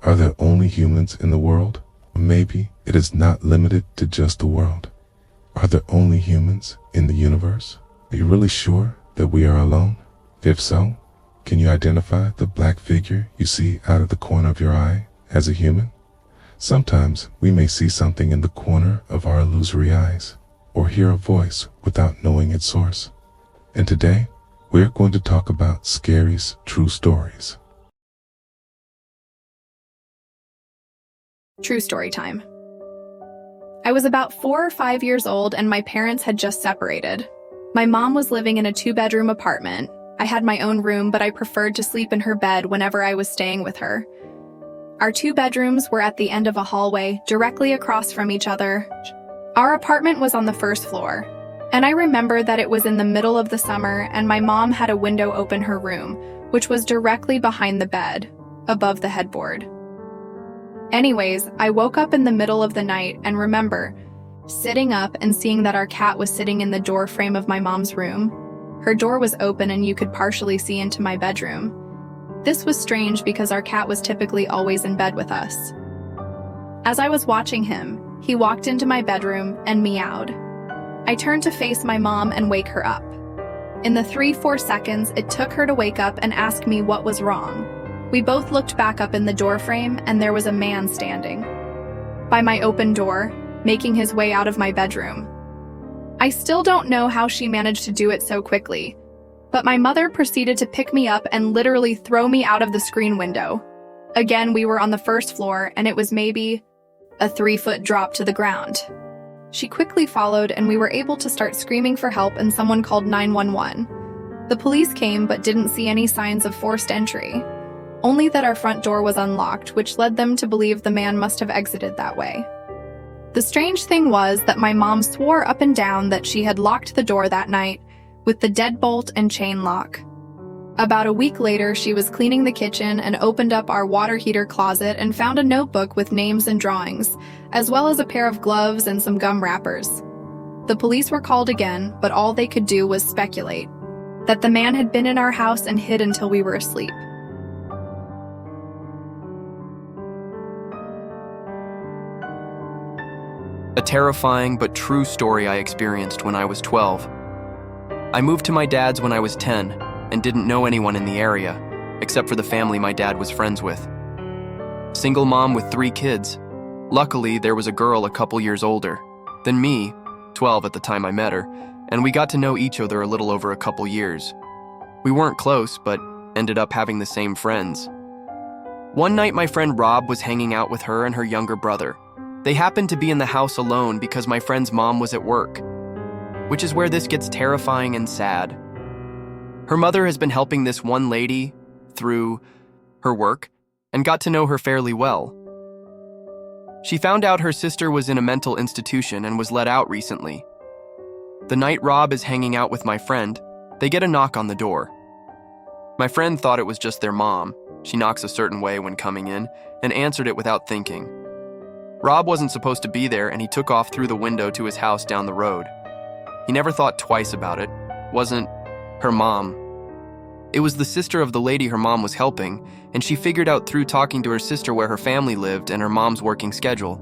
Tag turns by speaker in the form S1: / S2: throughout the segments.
S1: Are there only humans in the world? Or maybe it is not limited to just the world. Are there only humans in the universe? Are you really sure that we are alone? If so, can you identify the black figure you see out of the corner of your eye as a human? Sometimes we may see something in the corner of our illusory eyes, or hear a voice without knowing its source. And today, we're going to talk about Scariest true stories.
S2: True story time. I was about 4 or 5 years old and my parents had just separated. My mom was living in a 2-bedroom apartment. I had my own room, but I preferred to sleep in her bed whenever I was staying with her. Our 2 bedrooms were at the end of a hallway, directly across from each other. Our apartment was on the first floor, and I remember that it was in the middle of the summer and my mom had a window open her room, which was directly behind the bed, above the headboard. Anyways, I woke up in the middle of the night and remember sitting up and seeing that our cat was sitting in the door frame of my mom's room. Her door was open and you could partially see into my bedroom. This was strange because our cat was typically always in bed with us. As I was watching him, he walked into my bedroom and meowed. I turned to face my mom and wake her up. In the 3-4 seconds it took her to wake up and ask me what was wrong. We both looked back up in the doorframe and there was a man standing by my open door, making his way out of my bedroom. I still don't know how she managed to do it so quickly, but my mother proceeded to pick me up and literally throw me out of the screen window. Again, we were on the first floor and it was maybe a 3-foot drop to the ground. She quickly followed and we were able to start screaming for help and someone called 911. The police came but didn't see any signs of forced entry. Only that our front door was unlocked, which led them to believe the man must have exited that way. The strange thing was that my mom swore up and down that she had locked the door that night with the deadbolt and chain lock. About a week later, she was cleaning the kitchen and opened up our water heater closet and found a notebook with names and drawings, as well as a pair of gloves and some gum wrappers. The police were called again, but all they could do was speculate that the man had been in our house and hid until we were asleep.
S3: A terrifying but true story I experienced when I was 12. I moved to my dad's when I was 10 and didn't know anyone in the area, except for the family my dad was friends with. Single mom with 3 kids. Luckily, there was a girl a couple years older than me, 12 at the time I met her, and we got to know each other a little over a couple years. We weren't close, but ended up having the same friends. One night, my friend Rob was hanging out with her and her younger brother. They happened to be in the house alone because my friend's mom was at work, which is where this gets terrifying and sad. Her mother has been helping this one lady through her work and got to know her fairly well. She found out her sister was in a mental institution and was let out recently. The night Rob is hanging out with my friend, they get a knock on the door. My friend thought it was just their mom. She knocks a certain way when coming in and answered it without thinking. Rob wasn't supposed to be there and he took off through the window to his house down the road. He never thought twice about it. Wasn't her mom. It was the sister of the lady her mom was helping, and she figured out through talking to her sister where her family lived and her mom's working schedule.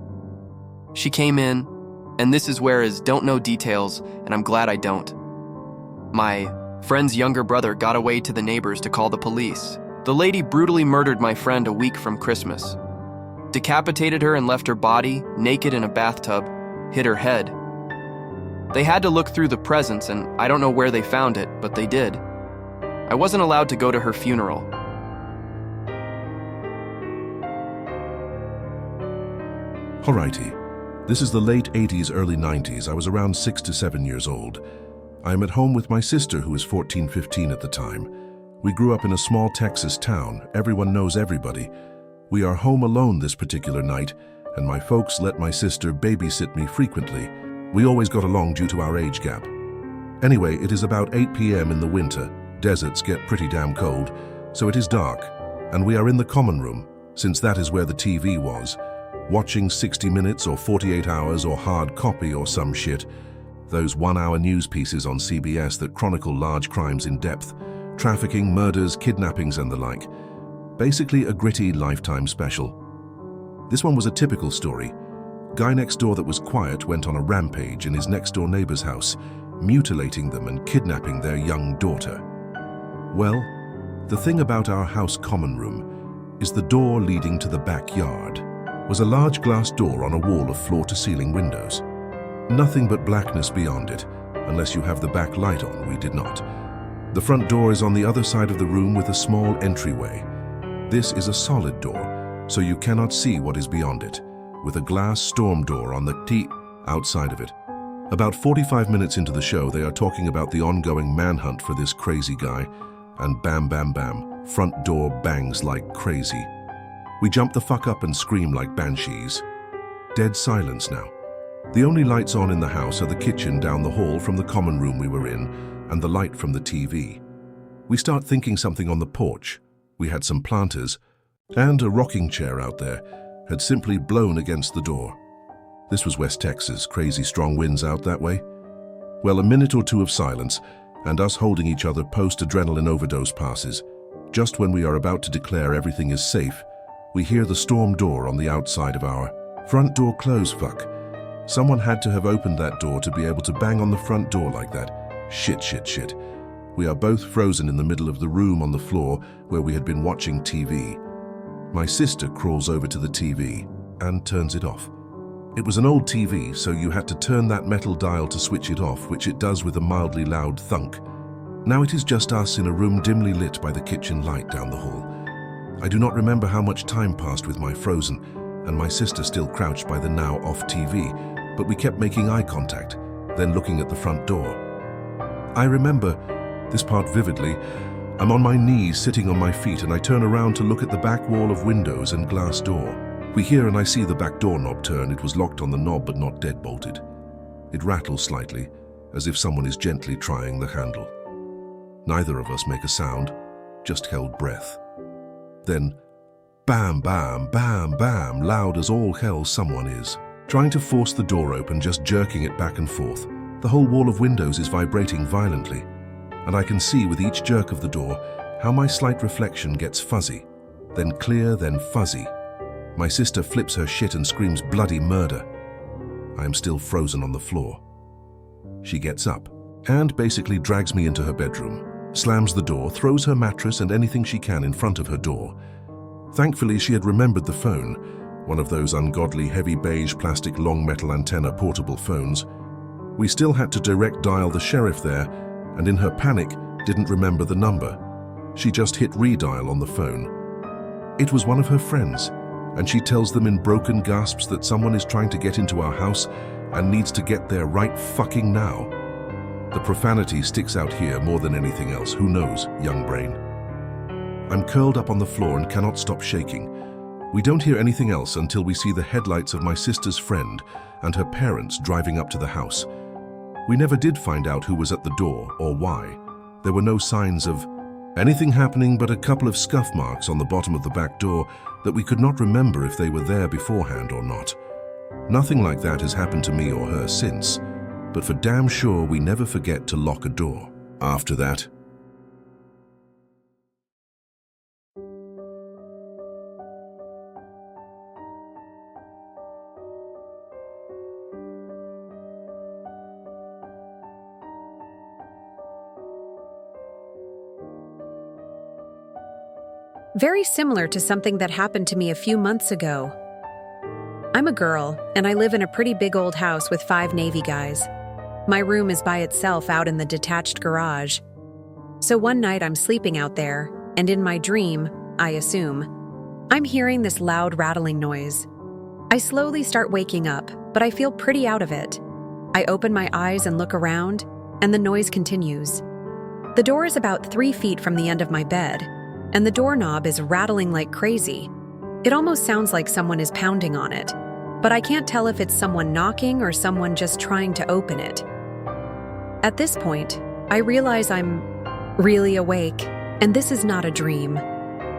S3: She came in, and this is where is don't know details, and I'm glad I don't. My friend's younger brother got away to the neighbors to call the police. The lady brutally murdered my friend a week from Christmas. Decapitated her and left her body, naked in a bathtub, hit her head. They had to look through the presents and I don't know where they found it, but they did. I wasn't allowed to go to her funeral.
S4: Alrighty, this is the late 80s, early 90s. I was around 6 to 7 years old. I am at home with my sister who was 14, 15 at the time. We grew up in a small Texas town. Everyone knows everybody. We are home alone this particular night, and my folks let my sister babysit me frequently. We always got along due to our age gap. Anyway, it is about 8 p.m. in the winter. Deserts get pretty damn cold, so it is dark, and we are in the common room, since that is where the TV was, watching 60 Minutes or 48 Hours or Hard Copy or some shit, those one-hour news pieces on CBS that chronicle large crimes in depth, trafficking, murders, kidnappings and the like. Basically a gritty Lifetime special. This one was a typical story. Guy next door that was quiet went on a rampage in his next door neighbor's house, mutilating them and kidnapping their young daughter. Well, the thing about our house common room is the door leading to the backyard was a large glass door on a wall of floor-to-ceiling windows. Nothing but blackness beyond it, unless you have the back light on. We did not. The front door is on the other side of the room with a small entryway. This is a solid door, so you cannot see what is beyond it, with a glass storm door on the outside of it. About 45 minutes into the show, they are talking about the ongoing manhunt for this crazy guy, and bam, bam, bam, front door bangs like crazy. We jump the fuck up and scream like banshees. Dead silence now. The only lights on in the house are the kitchen down the hall from the common room we were in, and the light from the TV. We start thinking something on the porch. We had some planters, and a rocking chair out there had simply blown against the door. This was West Texas, crazy strong winds out that way. Well, a minute or two of silence, and us holding each other post-adrenaline overdose passes. Just when we are about to declare everything is safe, we hear the storm door on the outside of our front door close. Fuck. Someone had to have opened that door to be able to bang on the front door like that. Shit. We are both frozen in the middle of the room on the floor where we had been watching TV. My sister crawls over to the TV and turns it off. It was an old TV, so you had to turn that metal dial to switch it off, which it does with a mildly loud thunk. Now it is just us in a room dimly lit by the kitchen light down the hall. I do not remember how much time passed with my frozen and my sister still crouched by the now off TV, but we kept making eye contact, then looking at the front door. I remember this part vividly. I'm on my knees sitting on my feet and I turn around to look at the back wall of windows and glass door. We hear and I see the back door knob turn. It was locked on the knob but not deadbolted. It rattles slightly, as if someone is gently trying the handle. Neither of us make a sound, just held breath. Then, bam, bam, bam, bam, loud as all hell someone is. Trying to force the door open, just jerking it back and forth. The whole wall of windows is vibrating violently, and I can see with each jerk of the door how my slight reflection gets fuzzy, then clear, then fuzzy. My sister flips her shit and screams bloody murder. I am still frozen on the floor. She gets up and basically drags me into her bedroom, slams the door, throws her mattress and anything she can in front of her door. Thankfully, she had remembered the phone, one of those ungodly heavy beige plastic long metal antenna portable phones. We still had to direct dial the sheriff there, and in her panic, didn't remember the number. She just hit redial on the phone. It was one of her friends, and she tells them in broken gasps that someone is trying to get into our house and needs to get there right fucking now. The profanity sticks out here more than anything else. Who knows, young brain? I'm curled up on the floor and cannot stop shaking. We don't hear anything else until we see the headlights of my sister's friend and her parents driving up to the house. We never did find out who was at the door or why. There were no signs of anything happening but a couple of scuff marks on the bottom of the back door that we could not remember if they were there beforehand or not. Nothing like that has happened to me or her since, but for damn sure we never forget to lock a door. After that,
S5: Very similar to something that happened to me a few months ago. I'm a girl, and I live in a pretty big old house with 5 Navy guys. My room is by itself out in the detached garage. So one night I'm sleeping out there, and in my dream, I assume, I'm hearing this loud rattling noise. I slowly start waking up, but I feel pretty out of it. I open my eyes and look around, and the noise continues. The door is about 3 feet from the end of my bed, and the doorknob is rattling like crazy. It almost sounds like someone is pounding on it, but I can't tell if it's someone knocking or someone just trying to open it. At this point, I realize I'm really awake, and this is not a dream.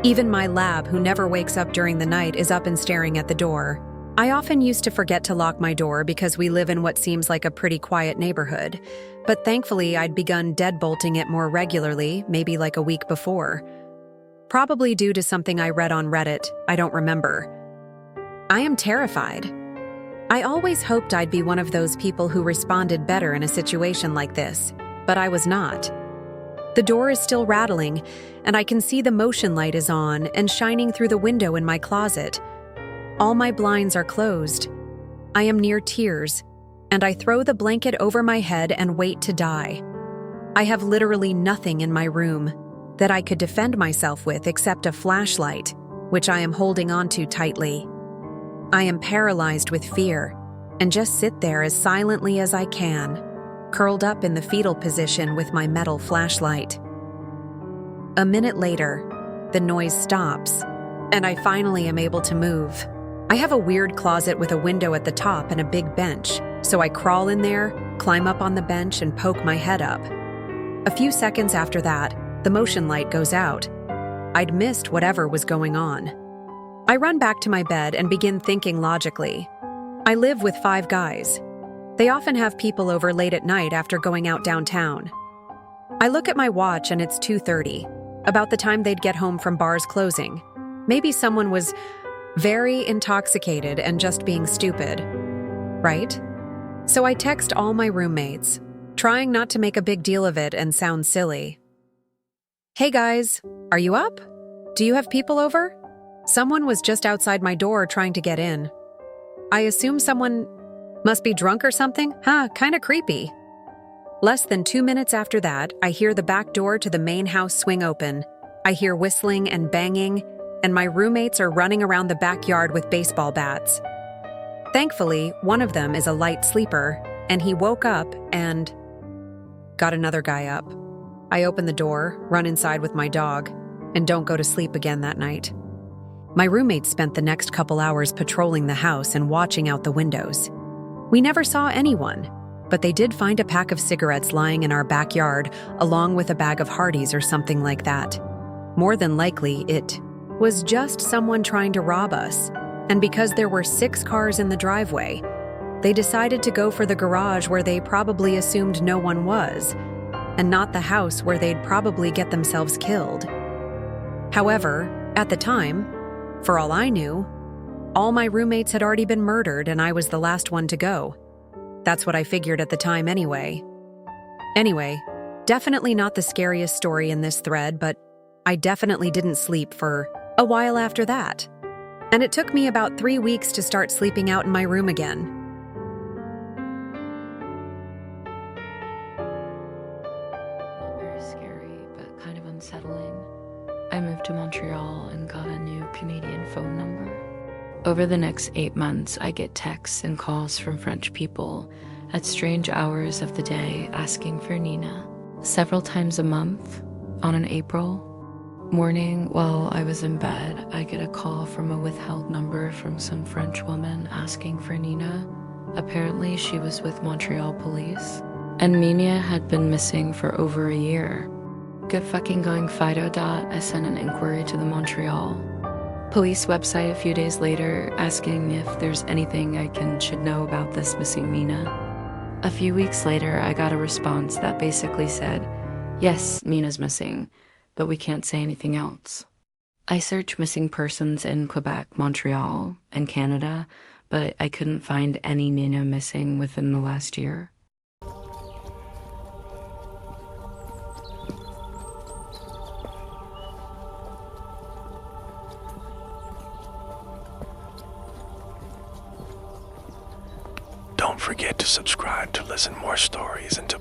S5: Even my lab, who never wakes up during the night, is up and staring at the door. I often used to forget to lock my door because we live in what seems like a pretty quiet neighborhood, but thankfully I'd begun deadbolting it more regularly, maybe like a week before. Probably due to something I read on Reddit, I don't remember. I am terrified. I always hoped I'd be one of those people who responded better in a situation like this, but I was not. The door is still rattling, and I can see the motion light is on and shining through the window in my closet. All my blinds are closed. I am near tears, and I throw the blanket over my head and wait to die. I have literally nothing in my room that I could defend myself with except a flashlight, which I am holding onto tightly. I am paralyzed with fear and just sit there as silently as I can, curled up in the fetal position with my metal flashlight. A minute later, the noise stops, and I finally am able to move. I have a weird closet with a window at the top and a big bench, so I crawl in there, climb up on the bench, and poke my head up. A few seconds after that, the motion light goes out. I'd missed whatever was going on. I run back to my bed and begin thinking logically. I live with 5 guys. They often have people over late at night after going out downtown. I look at my watch and it's 2:30, about the time they'd get home from bars closing. Maybe someone was very intoxicated and just being stupid, right? So I text all my roommates, trying not to make a big deal of it and sound silly. Hey guys, are you up? Do you have people over? Someone was just outside my door trying to get in. I assume someone must be drunk or something? Kinda creepy. Less than 2 minutes after that, I hear the back door to the main house swing open. I hear whistling and banging, and my roommates are running around the backyard with baseball bats. Thankfully, one of them is a light sleeper, and he woke up and got another guy up. I open the door, run inside with my dog, and don't go to sleep again that night. My roommates spent the next couple hours patrolling the house and watching out the windows. We never saw anyone, but they did find a pack of cigarettes lying in our backyard, along with a bag of Hardee's or something like that. More than likely, it was just someone trying to rob us, and because there were 6 cars in the driveway, they decided to go for the garage where they probably assumed no one was, and not the house where they'd probably get themselves killed. However, at the time, for all I knew, all my roommates had already been murdered and I was the last one to go. That's what I figured at the time anyway. Anyway, definitely not the scariest story in this thread, but I definitely didn't sleep for a while after that. And it took me about 3 weeks to start sleeping out in my room again.
S6: Scary, but kind of unsettling. I moved to Montreal and got a new Canadian phone number. Over the next 8 months, I get texts and calls from French people at strange hours of the day asking for Nina. Several times a month, on an April morning while I was in bed, I get a call from a withheld number from some French woman asking for Nina. Apparently, she was with Montreal police. And Nina had been missing for over a year. Good fucking going Fido. I sent an inquiry to the Montreal police website a few days later asking if there's anything I should know about this missing Nina. A few weeks later, I got a response that basically said, yes, Nina's missing, but we can't say anything else. I searched missing persons in Quebec, Montreal, and Canada, but I couldn't find any Nina missing within the last year.
S7: Don't forget to subscribe to listen more stories and to